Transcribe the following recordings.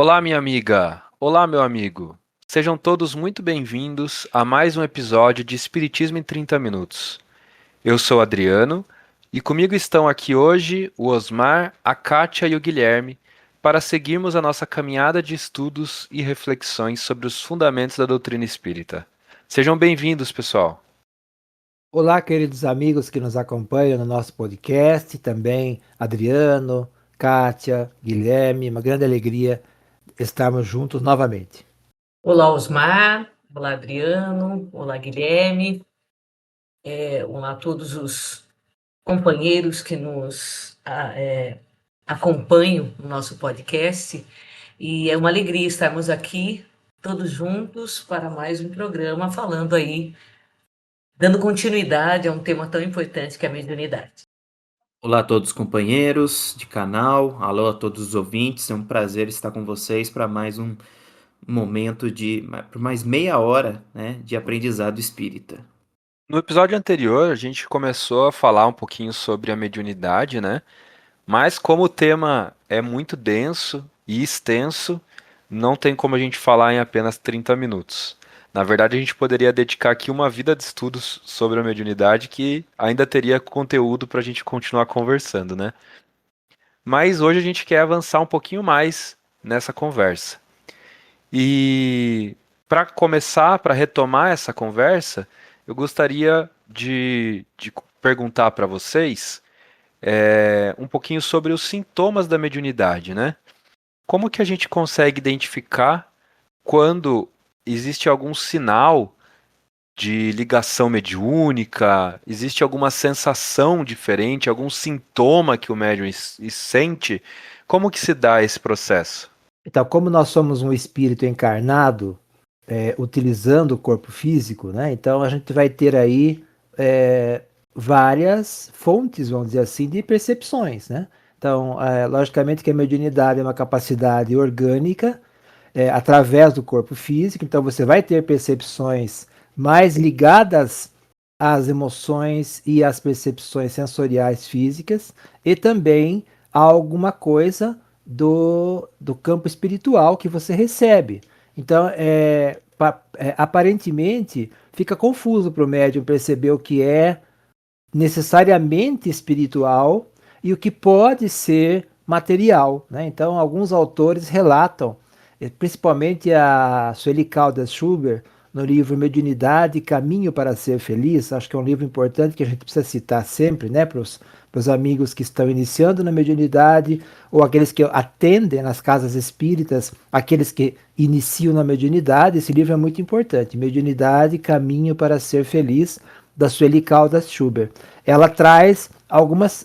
Olá, minha amiga! Olá, meu amigo! Sejam todos muito bem-vindos a mais um episódio de Espiritismo em 30 Minutos. Eu sou Adriano e comigo estão aqui hoje o Osmar, a Kátia e o Guilherme para seguirmos a nossa caminhada de estudos e reflexões sobre os fundamentos da doutrina espírita. Sejam bem-vindos, pessoal! Olá, queridos amigos que nos acompanham no nosso podcast, também Adriano, Kátia, Guilherme, uma grande alegria estarmos juntos novamente. Olá, Osmar. Olá, Adriano. Olá, Guilherme. Olá a todos os companheiros que nos acompanham no nosso podcast. E é uma alegria estarmos aqui todos juntos para mais um programa falando aí, dando continuidade a um tema tão importante que é a mediunidade. Olá a todos os companheiros de canal, alô a todos os ouvintes, é um prazer estar com vocês para mais um momento por mais meia hora, né, de aprendizado espírita. No episódio anterior, a gente começou a falar um pouquinho sobre a mediunidade, né? Mas como o tema é muito denso e extenso, não tem como a gente falar em apenas 30 minutos. Na verdade, a gente poderia dedicar aqui uma vida de estudos sobre a mediunidade que ainda teria conteúdo para a gente continuar conversando, né? Mas hoje a gente quer avançar um pouquinho mais nessa conversa. E para começar, para retomar essa conversa, eu gostaria de perguntar para vocês um pouquinho sobre os sintomas da mediunidade, né? Como que a gente consegue identificar quando existe algum sinal de ligação mediúnica, existe alguma sensação diferente, algum sintoma que o médium sente? Como que se dá esse processo? Então, como nós somos um espírito encarnado, utilizando o corpo físico, né? Então a gente vai ter aí várias fontes, vamos dizer assim, de percepções, né? Então, logicamente que a mediunidade é uma capacidade orgânica, através do corpo físico, então você vai ter percepções mais ligadas às emoções e às percepções sensoriais físicas, e também a alguma coisa do campo espiritual que você recebe. Então, aparentemente, fica confuso para o médium perceber o que é necessariamente espiritual e o que pode ser material, né? Então, alguns autores relatam, principalmente a Sueli Caldas Schubert, no livro Mediunidade, Caminho para Ser Feliz. Acho que é um livro importante que a gente precisa citar sempre, né, para os amigos que estão iniciando na mediunidade, ou aqueles que atendem nas casas espíritas, aqueles que iniciam na mediunidade. Esse livro é muito importante, Mediunidade, Caminho para Ser Feliz, da Sueli Caldas Schubert. Ela traz alguns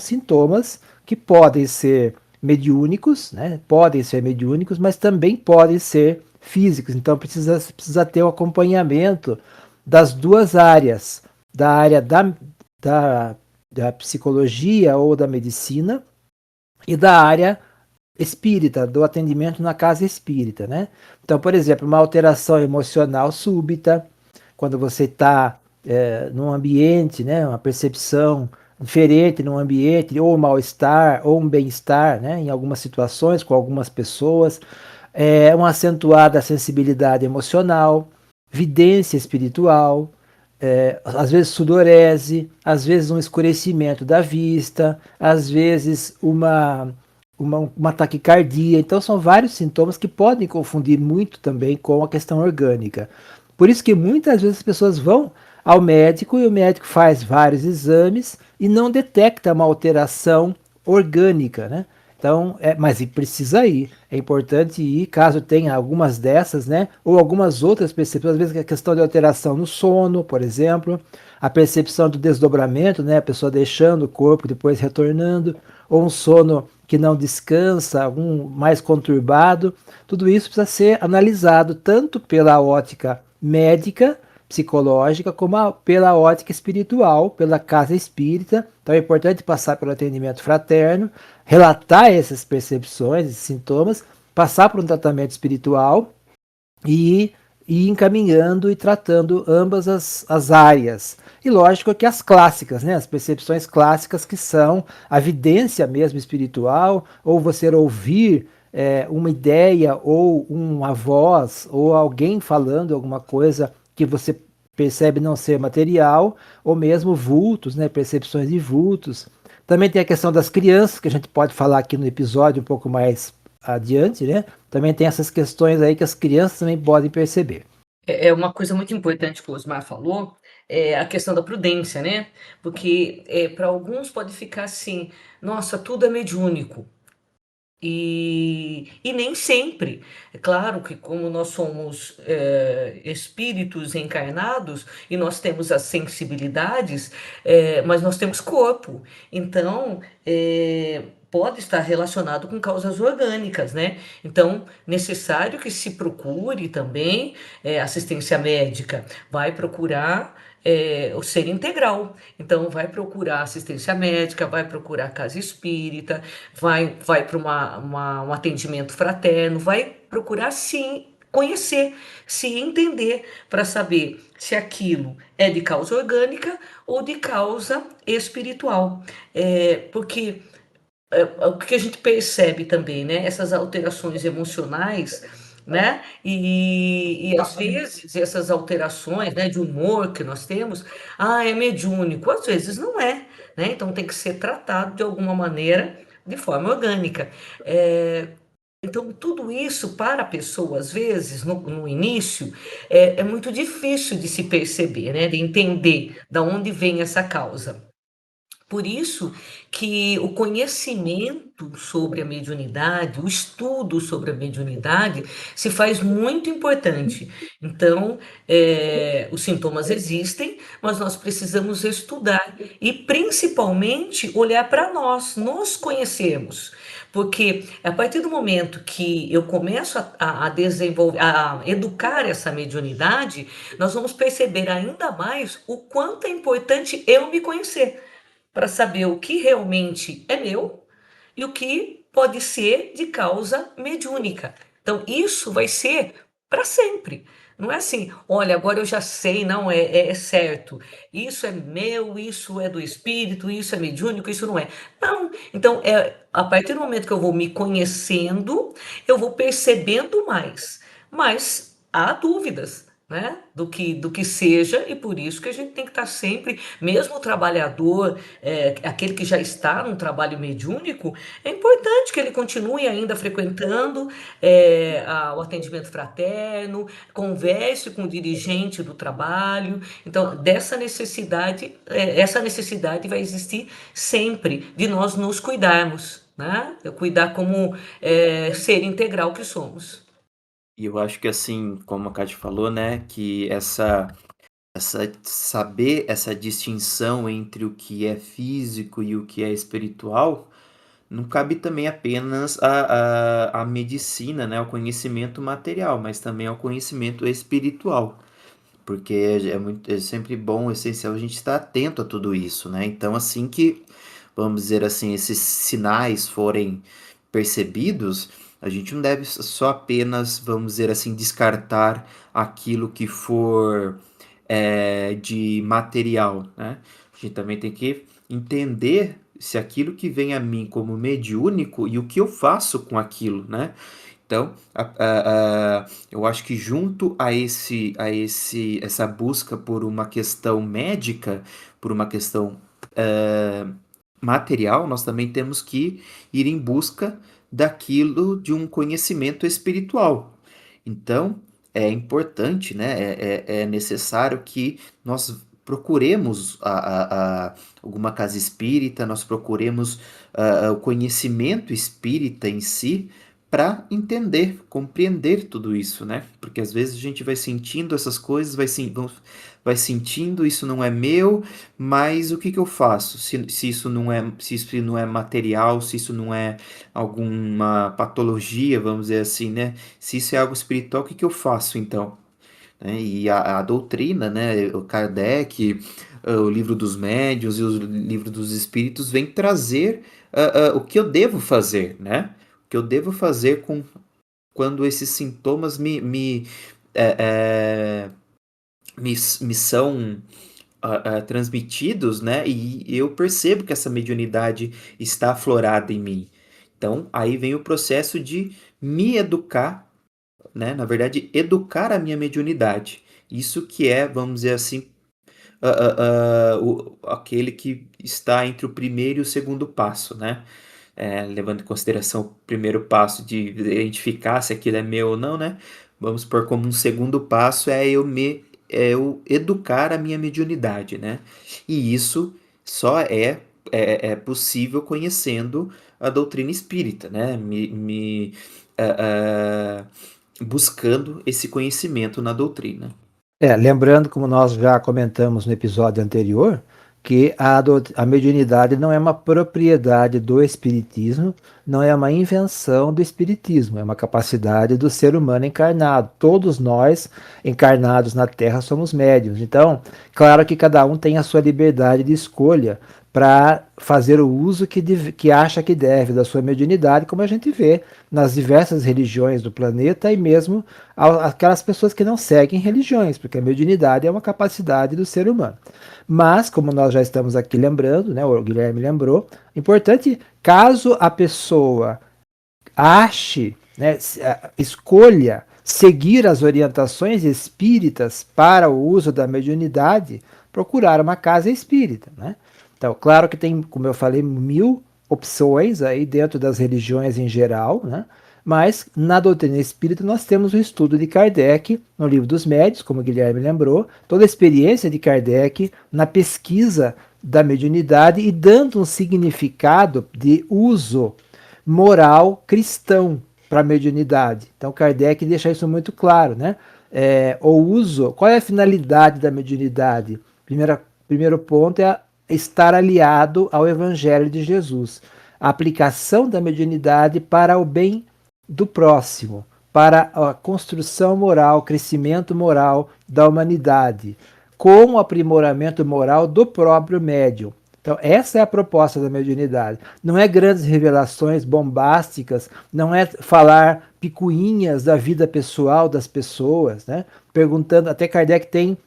sintomas que podem ser mediúnicos, né? Podem ser mediúnicos, mas também podem ser físicos. Então precisa ter o acompanhamento das duas áreas, da área da psicologia ou da medicina e da área espírita, do atendimento na casa espírita, né? Então, por exemplo, uma alteração emocional súbita, quando você está num ambiente, né, uma percepção diferente num ambiente, ou um mal-estar, ou um bem-estar, né, em algumas situações, com algumas pessoas, uma acentuada sensibilidade emocional, vidência espiritual, às vezes sudorese, às vezes um escurecimento da vista, às vezes uma taquicardia. Então são vários sintomas que podem confundir muito também com a questão orgânica. Por isso que muitas vezes as pessoas vão ao médico e o médico faz vários exames e não detecta uma alteração orgânica, né? Então, mas precisa ir. É importante ir, caso tenha algumas dessas, né? Ou algumas outras percepções, às vezes a questão de alteração no sono, por exemplo, a percepção do desdobramento, né? A pessoa deixando o corpo, depois retornando, ou um sono que não descansa, algum mais conturbado. Tudo isso precisa ser analisado tanto pela ótica médica, psicológica, como pela ótica espiritual, pela casa espírita. Então é importante passar pelo atendimento fraterno, relatar essas percepções, esses sintomas, passar por um tratamento espiritual e ir encaminhando e tratando ambas as áreas. E lógico que as clássicas, né? As percepções clássicas, que são a vidência mesmo espiritual, ou você ouvir uma ideia ou uma voz ou alguém falando alguma coisa que você percebe não ser material, ou mesmo vultos, né, percepções de vultos. Também tem a questão das crianças, que a gente pode falar aqui no episódio um pouco mais adiante, né? Também tem essas questões aí que as crianças também podem perceber. É uma coisa muito importante que o Osmar falou, é a questão da prudência, né? Porque para alguns pode ficar assim, nossa, tudo é mediúnico. E nem sempre. É claro que, como nós somos espíritos encarnados e nós temos as sensibilidades, mas nós temos corpo. Então, pode estar relacionado com causas orgânicas, né? Então, necessário que se procure também assistência médica. Vai procurar. O ser integral. Então, vai procurar assistência médica, vai procurar casa espírita, vai para um atendimento fraterno, vai procurar se conhecer, se entender, para saber se aquilo é de causa orgânica ou de causa espiritual. Porque o que a gente percebe também, né? Essas alterações emocionais, né? E às vezes essas alterações, né, de humor que nós temos, é mediúnico, às vezes não é, né? Então tem que ser tratado de alguma maneira, de forma orgânica. Então, tudo isso para a pessoa, às vezes, no início, é muito difícil de se perceber, né? De entender da onde vem essa causa. Por isso que o conhecimento sobre a mediunidade, o estudo sobre a mediunidade, se faz muito importante. Então, os sintomas existem, mas nós precisamos estudar e, principalmente, olhar para nós, nos conhecermos. Porque a partir do momento que eu começo a desenvolver, a educar essa mediunidade, nós vamos perceber ainda mais o quanto é importante eu me conhecer para saber o que realmente é meu e o que pode ser de causa mediúnica. Então, isso vai ser para sempre. Não é assim, olha, agora eu já sei, não, é certo. Isso é meu, isso é do espírito, isso é mediúnico, isso não é. Não. Então, a partir do momento que eu vou me conhecendo, eu vou percebendo mais. Mas há dúvidas, né? Do que seja, e por isso que a gente tem que estar sempre, mesmo o trabalhador, aquele que já está num trabalho mediúnico, é importante que ele continue ainda frequentando o atendimento fraterno, converse com o dirigente do trabalho. Então, essa necessidade vai existir sempre de nós nos cuidarmos, né? Cuidar como ser integral que somos. E eu acho que assim, como a Kate falou, né, que essa saber essa distinção entre o que é físico e o que é espiritual, não cabe também apenas a medicina, né, o conhecimento material, mas também ao conhecimento espiritual. Porque é sempre bom, essencial a gente estar atento a tudo isso, né? Então, assim que, vamos dizer assim, esses sinais forem percebidos, a gente não deve só apenas, vamos dizer assim, descartar aquilo que for de material, né? A gente também tem que entender se aquilo que vem a mim como mediúnico e o que eu faço com aquilo, né? Então, eu acho que junto essa busca por uma questão médica, por uma questão material, nós também temos que ir em busca daquilo de um conhecimento espiritual. Então, é importante, né? É necessário que nós procuremos alguma casa espírita, nós procuremos o conhecimento espírita em si, para entender, compreender tudo isso, né? Porque às vezes a gente vai sentindo essas coisas, vai sentindo isso não é meu, mas o que que eu faço? Se isso não é material, se isso não é alguma patologia, vamos dizer assim, né? Se isso é algo espiritual, o que que eu faço então? Né? E a doutrina, né? O Kardec, o livro dos médiuns e o livro dos espíritos vem trazer o que eu devo fazer, né? O que eu devo fazer quando esses sintomas eh, me são transmitidos, né? E eu percebo que essa mediunidade está aflorada em mim. Então, aí vem o processo de me educar, né? Na verdade, educar a minha mediunidade. Isso que é, vamos dizer assim, aquele que está entre o primeiro e o segundo passo, né? Levando em consideração o primeiro passo de identificar se aquilo é meu ou não, né? Vamos por como um segundo passo eu educar a minha mediunidade, né? E isso só é possível conhecendo a doutrina espírita, né? Buscando esse conhecimento na doutrina. Lembrando, como nós já comentamos no episódio anterior, que a mediunidade não é uma propriedade do espiritismo, não é uma invenção do espiritismo, é uma capacidade do ser humano encarnado. Todos nós, encarnados na Terra, somos médiuns. Então, claro que cada um tem a sua liberdade de escolha para fazer o uso que acha que deve da sua mediunidade, como a gente vê nas diversas religiões do planeta e mesmo aquelas pessoas que não seguem religiões, porque a mediunidade é uma capacidade do ser humano. Mas, como nós já estamos aqui lembrando, né, o Guilherme lembrou, importante, caso a pessoa ache, né, escolha seguir as orientações espíritas para o uso da mediunidade, procurar uma casa espírita, né? Então, claro que tem, como eu falei, 1000 opções aí dentro das religiões em geral, né? Mas na doutrina espírita nós temos o estudo de Kardec no Livro dos Médiuns, como o Guilherme lembrou, toda a experiência de Kardec na pesquisa da mediunidade e dando um significado de uso moral cristão para a mediunidade. Então Kardec deixa isso muito claro, né? O uso, qual é a finalidade da mediunidade? Primeiro ponto é estar aliado ao Evangelho de Jesus. A aplicação da mediunidade para o bem do próximo, para a construção moral, crescimento moral da humanidade, com o aprimoramento moral do próprio médium. Então, essa é a proposta da mediunidade. Não é grandes revelações bombásticas, não é falar picuinhas da vida pessoal das pessoas, né? Perguntando, até Kardec tem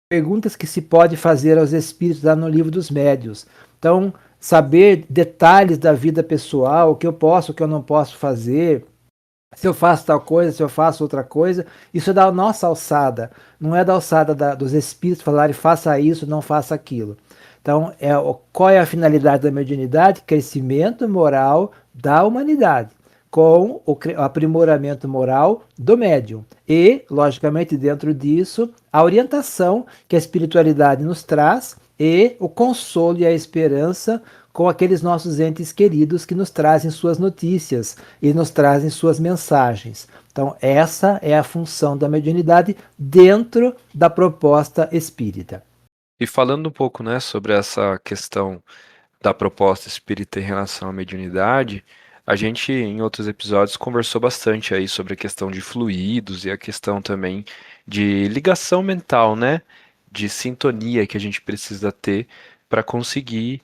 perguntas que se pode fazer aos espíritos lá no Livro dos Médiuns. Então, saber detalhes da vida pessoal, o que eu posso, o que eu não posso fazer, se eu faço tal coisa, se eu faço outra coisa, isso é da nossa alçada, não é da alçada dos espíritos falarem faça isso, não faça aquilo. Então, qual é a finalidade da mediunidade? Crescimento moral da humanidade, com o aprimoramento moral do médium. E, logicamente, dentro disso, a orientação que a espiritualidade nos traz e o consolo e a esperança com aqueles nossos entes queridos que nos trazem suas notícias e nos trazem suas mensagens. Então, essa é a função da mediunidade dentro da proposta espírita. E falando um pouco, né, sobre essa questão da proposta espírita em relação à mediunidade, a gente em outros episódios conversou bastante aí sobre a questão de fluidos e a questão também de ligação mental, né, de sintonia que a gente precisa ter para conseguir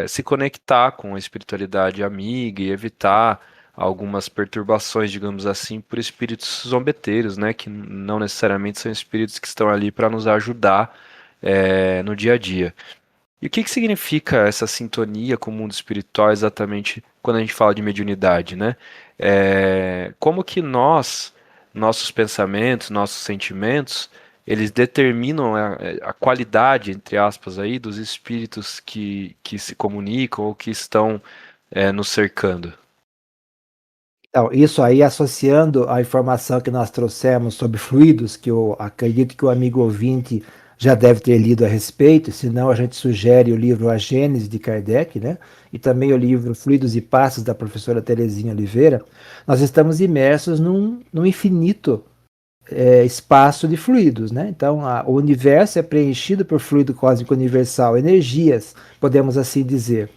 se conectar com a espiritualidade amiga e evitar algumas perturbações, digamos assim, por espíritos zombeteiros, né, que não necessariamente são espíritos que estão ali para nos ajudar no dia a dia. E o que que significa essa sintonia com o mundo espiritual exatamente quando a gente fala de mediunidade, né? Como que nossos pensamentos, nossos sentimentos, eles determinam a qualidade, entre aspas, aí, dos espíritos que se comunicam ou que estão nos cercando? Então, isso aí associando a informação que nós trouxemos sobre fluidos, que eu acredito que o amigo ouvinte já deve ter lido a respeito, senão a gente sugere o livro A Gênese de Kardec, né? E também o livro Fluidos e Passos da professora Terezinha Oliveira. Nós estamos imersos num infinito espaço de fluidos, né? Então, o universo é preenchido por fluido cósmico universal, energias, podemos assim dizer.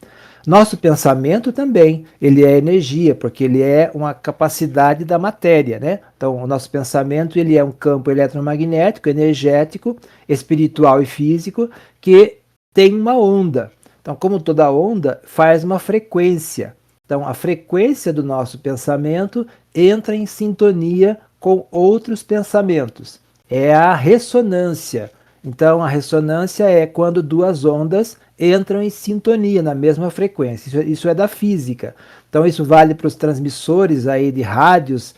Nosso pensamento também, ele é energia, porque ele é uma capacidade da matéria, né? Então, o nosso pensamento, ele é um campo eletromagnético, energético, espiritual e físico, que tem uma onda. Então, como toda onda, faz uma frequência. Então, a frequência do nosso pensamento entra em sintonia com outros pensamentos. É a ressonância. Então, a ressonância é quando duas ondas entram em sintonia, na mesma frequência. Isso é da física. Então, isso vale para os transmissores aí de rádios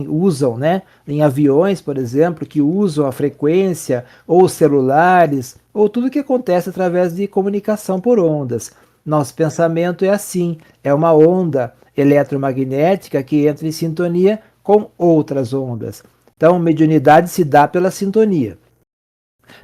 usam, né, em aviões, por exemplo, que usam a frequência, ou celulares, ou tudo que acontece através de comunicação por ondas. Nosso pensamento é assim, é uma onda eletromagnética que entra em sintonia com outras ondas. Então, mediunidade se dá pela sintonia.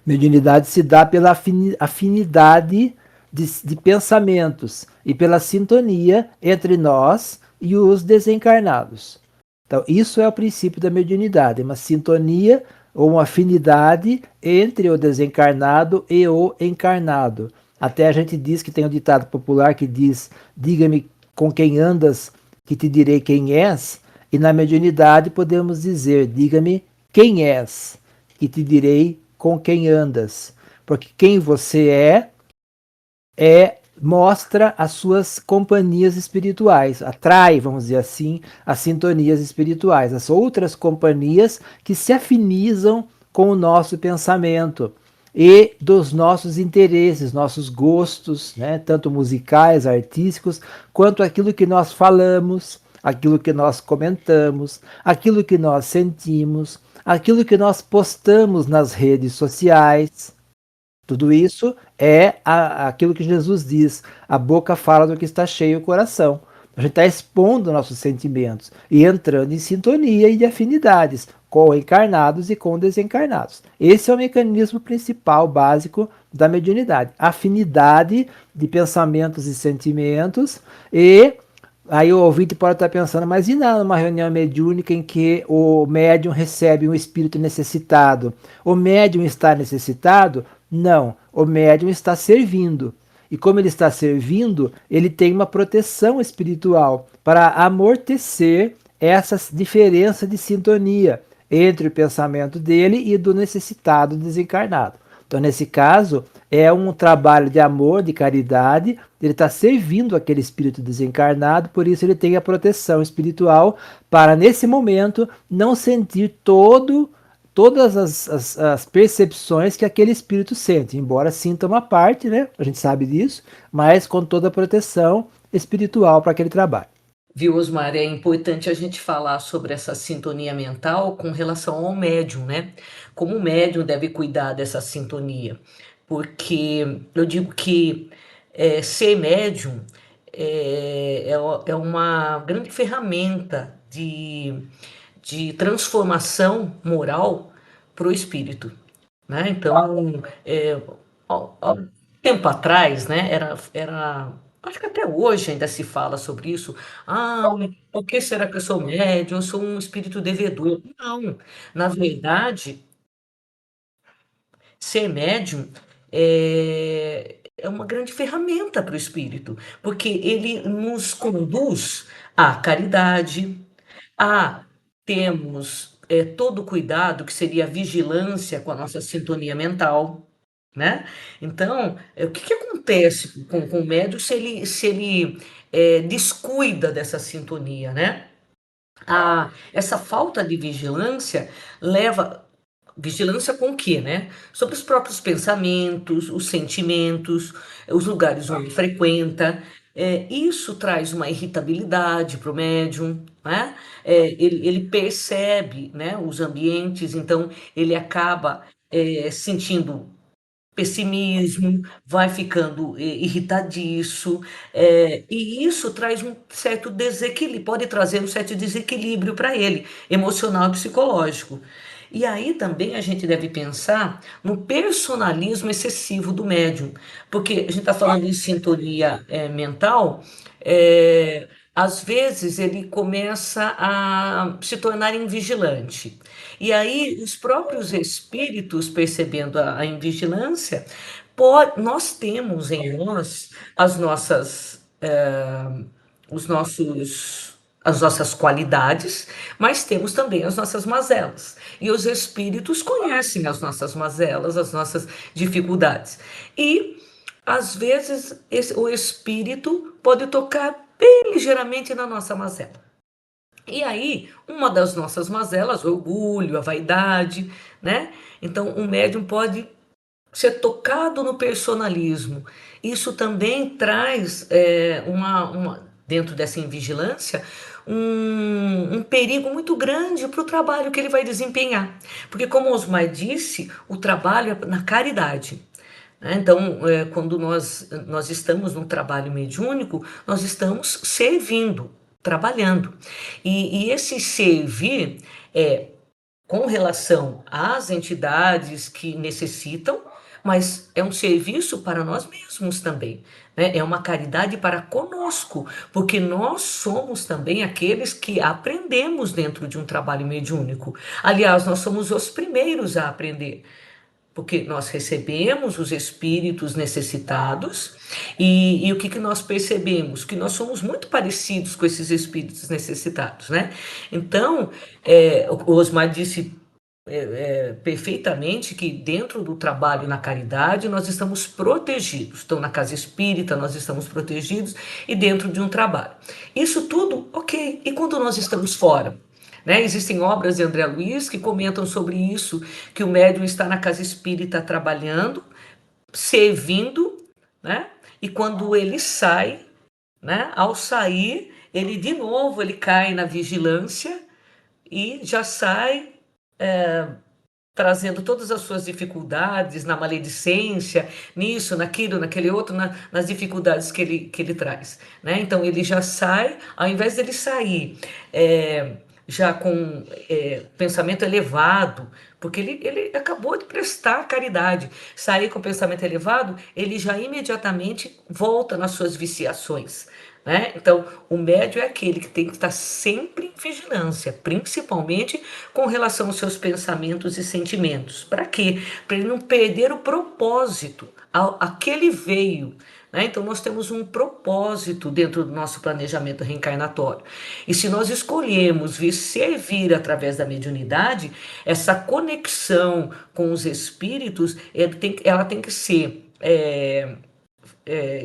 Mediunidade se dá pela afinidade de pensamentos e pela sintonia entre nós e os desencarnados. Então, isso é o princípio da mediunidade, uma sintonia ou uma afinidade entre o desencarnado e o encarnado. Até a gente diz que tem um ditado popular que diz: diga-me com quem andas, que te direi quem és. E na mediunidade podemos dizer: diga-me quem és, que te direi com quem andas. Porque quem você mostra as suas companhias espirituais, atrai, vamos dizer assim, as sintonias espirituais, as outras companhias que se afinizam com o nosso pensamento e dos nossos interesses, nossos gostos, né, tanto musicais, artísticos, quanto aquilo que nós falamos, aquilo que nós comentamos, aquilo que nós sentimos, aquilo que nós postamos nas redes sociais. Tudo isso é aquilo que Jesus diz: a boca fala do que está cheio o coração. A gente está expondo nossos sentimentos e entrando em sintonia e de afinidades com encarnados e com desencarnados. Esse é o mecanismo principal, básico da mediunidade. Afinidade de pensamentos e sentimentos. E aí o ouvinte pode estar pensando: mas e numa reunião mediúnica em que o médium recebe um espírito necessitado? O médium está necessitado? Não, o médium está servindo. E como ele está servindo, ele tem uma proteção espiritual para amortecer essa diferença de sintonia entre o pensamento dele e do necessitado desencarnado. Então, nesse caso, é um trabalho de amor, de caridade, ele está servindo aquele espírito desencarnado, por isso ele tem a proteção espiritual para, nesse momento, não sentir todas as percepções que aquele espírito sente, embora sinta uma parte, né? A gente sabe disso, mas com toda a proteção espiritual para aquele trabalho. Viu, Osmar, é importante a gente falar sobre essa sintonia mental com relação ao médium, né? Como o médium deve cuidar dessa sintonia, porque eu digo que ser médium é uma grande ferramenta de transformação moral para o espírito, né? Então, há tempo atrás, né, acho que até hoje ainda se fala sobre isso. Ah, por que será que eu sou médium? Eu sou um espírito devedor. Não, na verdade, ser médium é uma grande ferramenta para o espírito, porque ele nos conduz à caridade, temos todo o cuidado, que seria a vigilância com a nossa sintonia mental, né? Então, o que acontece com o médium se ele descuida dessa sintonia, né? Essa falta de vigilância leva. Vigilância com o quê, né? Sobre os próprios pensamentos, os sentimentos, os lugares onde frequenta. Isso traz uma irritabilidade para o médium, né? Ele percebe, né, os ambientes, então ele acaba sentindo pessimismo, vai ficando irritadiço, e isso traz um certo desequilíbrio, pode trazer um certo desequilíbrio para ele, emocional e psicológico. E aí também a gente deve pensar no personalismo excessivo do médium, porque a gente está falando em sintonia mental, às vezes ele começa a se tornar invigilante. E aí os próprios espíritos, percebendo a invigilância, nós temos em nós as nossas, as nossas qualidades, mas temos também as nossas mazelas. E os espíritos conhecem as nossas mazelas, as nossas dificuldades. E, às vezes, o espírito pode tocar bem ligeiramente na nossa mazela. E aí, uma das nossas mazelas, o orgulho, a vaidade, né? Então, o médium pode ser tocado no personalismo. Isso também traz dentro dessa invigilância, um perigo muito grande para o trabalho que ele vai desempenhar. Porque, como Osmar disse, o trabalho é na caridade. Né? Então, quando nós estamos num trabalho mediúnico, nós estamos servindo, trabalhando. E esse servir é com relação às entidades que necessitam, mas é um serviço para nós mesmos também, né? É uma caridade para conosco, porque nós somos também aqueles que aprendemos dentro de um trabalho mediúnico. Aliás, nós somos os primeiros a aprender, porque nós recebemos os espíritos necessitados e o que, que nós percebemos? Que nós somos muito parecidos com esses espíritos necessitados, né? Então, o Osmar disse perfeitamente que dentro do trabalho na caridade nós estamos protegidos. Então, na casa espírita nós estamos protegidos e dentro de um trabalho. Isso tudo, ok. E quando nós estamos fora? Né? Existem obras de André Luiz que comentam sobre isso, que o médium está na casa espírita trabalhando, servindo, né? E quando ele sai, né? Ao sair, ele de novo ele cai na vigilância e já sai trazendo todas as suas dificuldades na maledicência, nisso, naquilo, naquele outro, nas dificuldades que ele traz, né? Então ele já sai, ao invés dele sair já com pensamento elevado, porque ele acabou de prestar caridade, sair com pensamento elevado, ele já imediatamente volta nas suas viciações. Né? Então, o médio é aquele que tem que estar sempre em vigilância, principalmente com relação aos seus pensamentos e sentimentos. Para quê? Para ele não perder o propósito a que ele veio. Né? Então, nós temos um propósito dentro do nosso planejamento reencarnatório. E se nós escolhemos vir servir através da mediunidade, essa conexão com os espíritos, ela tem que ser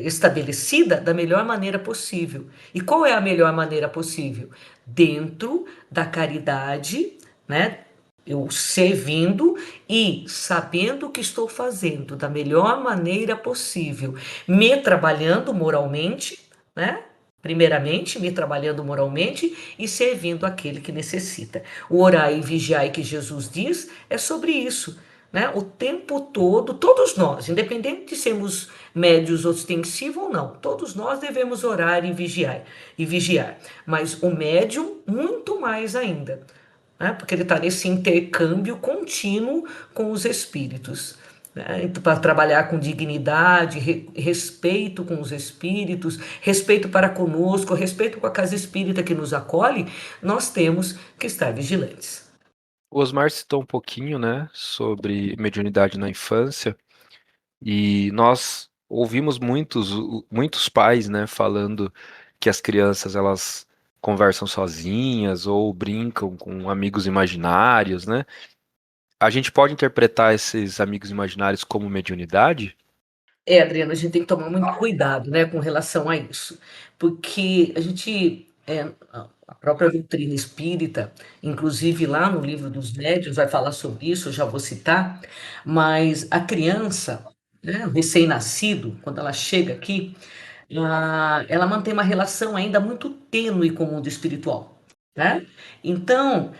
estabelecida da melhor maneira possível. E qual é a melhor maneira possível? Dentro da caridade, né? Eu servindo e sabendo o que estou fazendo da melhor maneira possível, me trabalhando moralmente, né? Primeiramente, me trabalhando moralmente e servindo aquele que necessita. O orar e vigiar que Jesus diz é sobre isso, né? O tempo todo, todos nós, independente de sermos médios ostensivos ou não, todos nós devemos orar e vigiar. Mas o médium, muito mais ainda, né? Porque ele está nesse intercâmbio contínuo com os espíritos. Né? Então, para trabalhar com dignidade, respeito com os espíritos, respeito para conosco, respeito com a casa espírita que nos acolhe, nós temos que estar vigilantes. O Osmar citou um pouquinho, né, sobre mediunidade na infância, e nós ouvimos muitos pais, né, falando que as crianças elas conversam sozinhas ou brincam com amigos imaginários, né? A gente pode interpretar esses amigos imaginários como mediunidade? Adriana, a gente tem que tomar muito cuidado, né, com relação a isso, porque a própria doutrina espírita, inclusive lá no livro dos médiuns, vai falar sobre isso, eu já vou citar, mas a criança, né, o recém-nascido, quando ela chega aqui, ela mantém uma relação ainda muito tênue com o mundo espiritual, né? Então,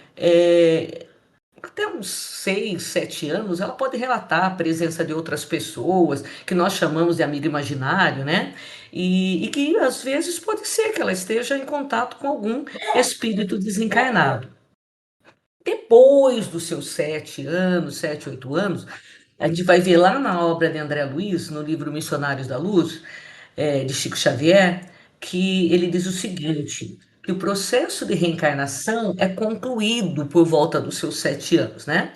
até uns 6, 7 anos, ela pode relatar a presença de outras pessoas, que nós chamamos de amigo imaginário, né? E que às vezes pode ser que ela esteja em contato com algum espírito desencarnado. Depois dos seus 7 anos, 7, 8 anos, a gente vai ver lá na obra de André Luiz, no livro Missionários da Luz, de Chico Xavier, que ele diz o seguinte, que o processo de reencarnação é concluído por volta dos seus 7 anos, né?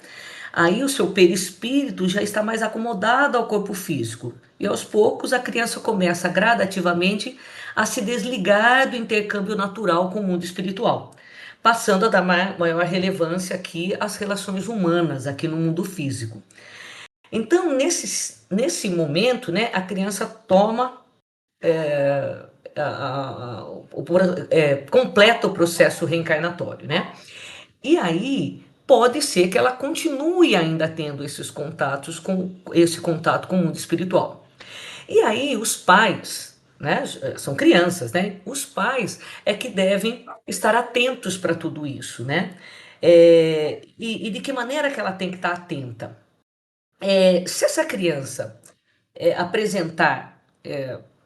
Aí o seu perispírito já está mais acomodado ao corpo físico. E aos poucos a criança começa gradativamente a se desligar do intercâmbio natural com o mundo espiritual, passando a dar maior relevância aqui às relações humanas, aqui no mundo físico. Então, nesse momento, né, a criança toma completa o processo reencarnatório, né? E aí pode ser que ela continue ainda tendo esse contato com o mundo espiritual. E aí os pais, né, são crianças, né? Os pais é que devem estar atentos para tudo isso, né? E de que maneira que ela tem que estar atenta? Se essa criança apresentar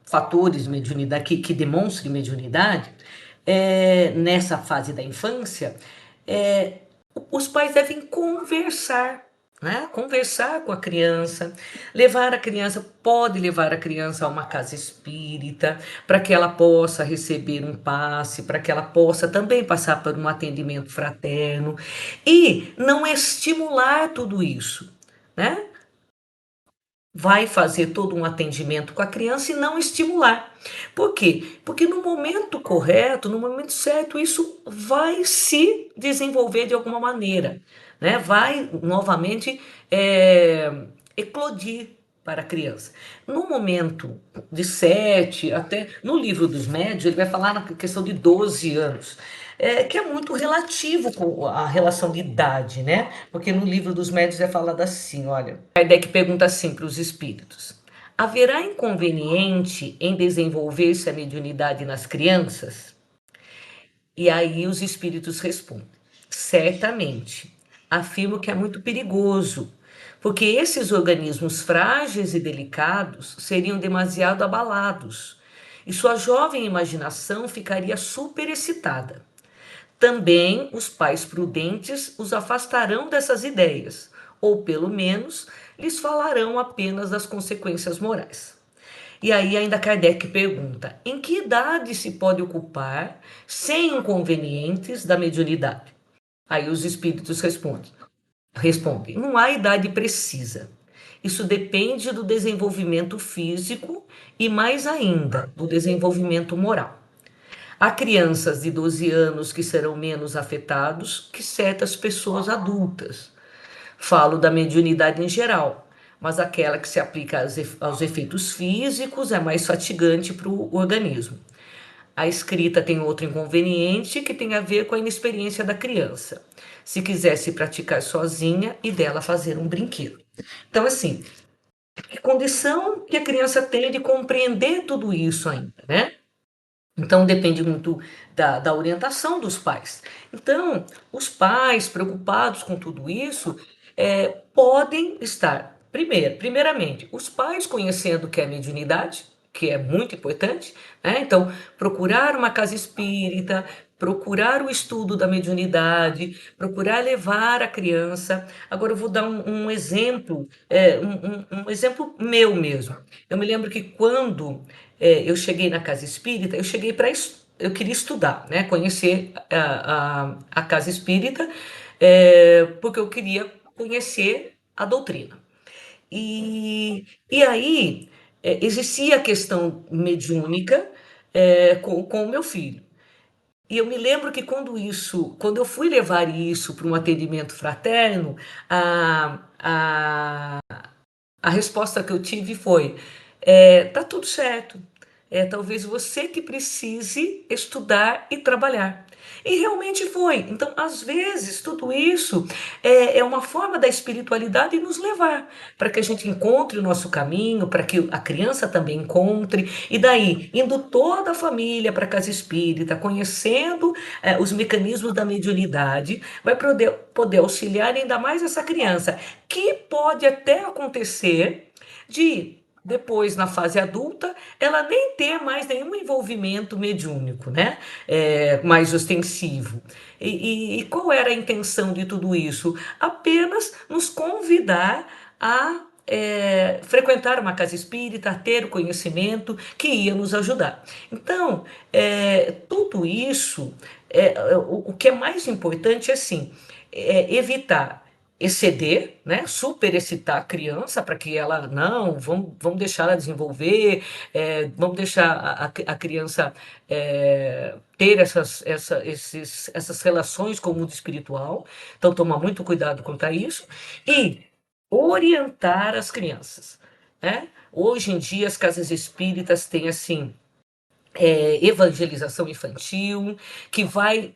fatores de mediunidade que demonstrem mediunidade, nessa fase da infância, é, os pais devem conversar, né? Conversar com a criança, pode levar a criança a uma casa espírita, para que ela possa receber um passe, para que ela possa também passar por um atendimento fraterno, e não estimular tudo isso, né? Vai fazer todo um atendimento com a criança e não estimular. Por quê? Porque no momento correto, no momento certo, isso vai se desenvolver de alguma maneira, né? Vai novamente eclodir para a criança. No momento de 7, até no livro dos médios, ele vai falar na questão de 12 anos. Que é muito relativo com a relação de idade, né? Porque no livro dos médios é falado assim, olha, Kardec pergunta assim para os espíritos: haverá inconveniente em desenvolver-se a mediunidade nas crianças? E aí os espíritos respondem: certamente. Afirmo que é muito perigoso, porque esses organismos frágeis e delicados seriam demasiado abalados, e sua jovem imaginação ficaria superexcitada. Também os pais prudentes os afastarão dessas ideias, ou pelo menos lhes falarão apenas das consequências morais. E aí ainda Kardec pergunta: em que idade se pode ocupar sem inconvenientes da mediunidade? Aí os espíritos respondem: não há idade precisa. Isso depende do desenvolvimento físico e mais ainda do desenvolvimento moral. Há crianças de 12 anos que serão menos afetados que certas pessoas adultas. Falo da mediunidade em geral, mas aquela que se aplica aos efeitos físicos é mais fatigante para o organismo. A escrita tem outro inconveniente que tem a ver com a inexperiência da criança. Se quisesse praticar sozinha e dela fazer um brinquedo. Então, assim, que condição que a criança tem de compreender tudo isso ainda, né? Então, depende muito da orientação dos pais. Então, os pais preocupados com tudo isso podem estar, primeiramente, os pais conhecendo o que é mediunidade, que é muito importante, né? Então, procurar uma casa espírita, procurar o estudo da mediunidade, procurar levar a criança. Agora, eu vou dar um exemplo, um exemplo meu mesmo. Eu me lembro que quando eu cheguei na casa espírita, eu queria estudar, né? Conhecer a casa espírita, porque eu queria conhecer a doutrina. E aí existia a questão mediúnica com o meu filho. E eu me lembro que quando eu fui levar isso para um atendimento fraterno, a, a resposta que eu tive foi: tá tudo certo. Talvez você que precise estudar e trabalhar. E realmente foi. Então, às vezes, tudo isso é uma forma da espiritualidade nos levar para que a gente encontre o nosso caminho, para que a criança também encontre. E daí, indo toda a família para a casa espírita, conhecendo os mecanismos da mediunidade, vai poder auxiliar ainda mais essa criança, que pode até acontecer de depois, na fase adulta, ela nem ter mais nenhum envolvimento mediúnico, né? Mais ostensivo. E qual era a intenção de tudo isso? Apenas nos convidar a frequentar uma casa espírita, a ter o conhecimento que ia nos ajudar. Então, tudo isso, o que é mais importante é assim, evitar exceder, né? Super excitar a criança para que ela, não, vamos deixar ela desenvolver, vamos deixar a criança ter essas relações com o mundo espiritual. Então, tomar muito cuidado quanto a isso e orientar as crianças, né? Hoje em dia, as casas espíritas têm, assim, evangelização infantil, que vai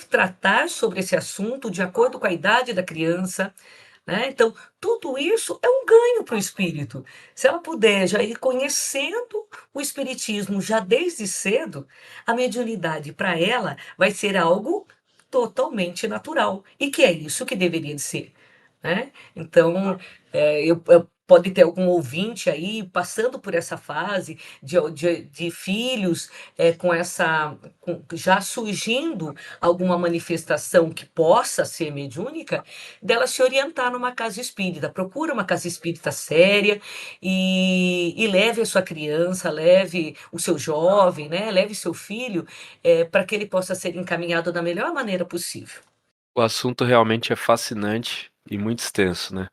tratar sobre esse assunto de acordo com a idade da criança, né? Então, tudo isso é um ganho para o espírito. Se ela puder já ir conhecendo o espiritismo já desde cedo, a mediunidade para ela vai ser algo totalmente natural. E que é isso que deveria de ser, né? Então, pode ter algum ouvinte aí passando por essa fase de filhos já surgindo alguma manifestação que possa ser mediúnica, dela se orientar numa casa espírita. Procura uma casa espírita séria e leve a sua criança, leve o seu jovem, né? Leve seu filho, para que ele possa ser encaminhado da melhor maneira possível. O assunto realmente é fascinante e muito extenso, né?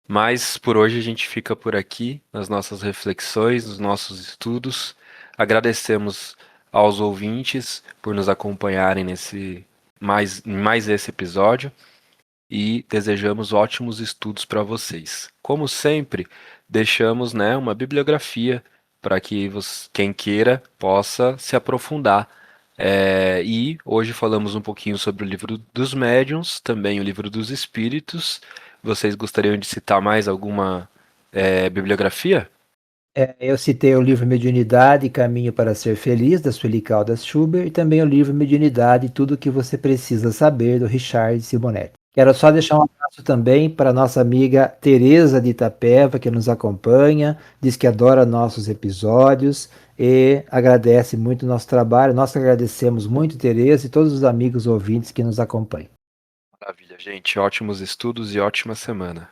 Mas por hoje a gente fica por aqui nas nossas reflexões, nos nossos estudos. Agradecemos aos ouvintes por nos acompanharem em mais esse episódio e desejamos ótimos estudos para vocês. Como sempre, deixamos, né, uma bibliografia para que quem queira possa se aprofundar. E hoje falamos um pouquinho sobre o livro dos médiuns, também o livro dos espíritos. Vocês gostariam de citar mais alguma bibliografia? Eu citei o livro Mediunidade, Caminho para Ser Feliz, da Sueli Caldas Schubert, e também o livro Mediunidade, Tudo o que Você Precisa Saber, do Richard Simonetti. Quero só deixar um abraço também para a nossa amiga Tereza de Itapeva, que nos acompanha, diz que adora nossos episódios e agradece muito o nosso trabalho. Nós que agradecemos muito, Tereza, e todos os amigos ouvintes que nos acompanham. Maravilha, gente. Ótimos estudos e ótima semana.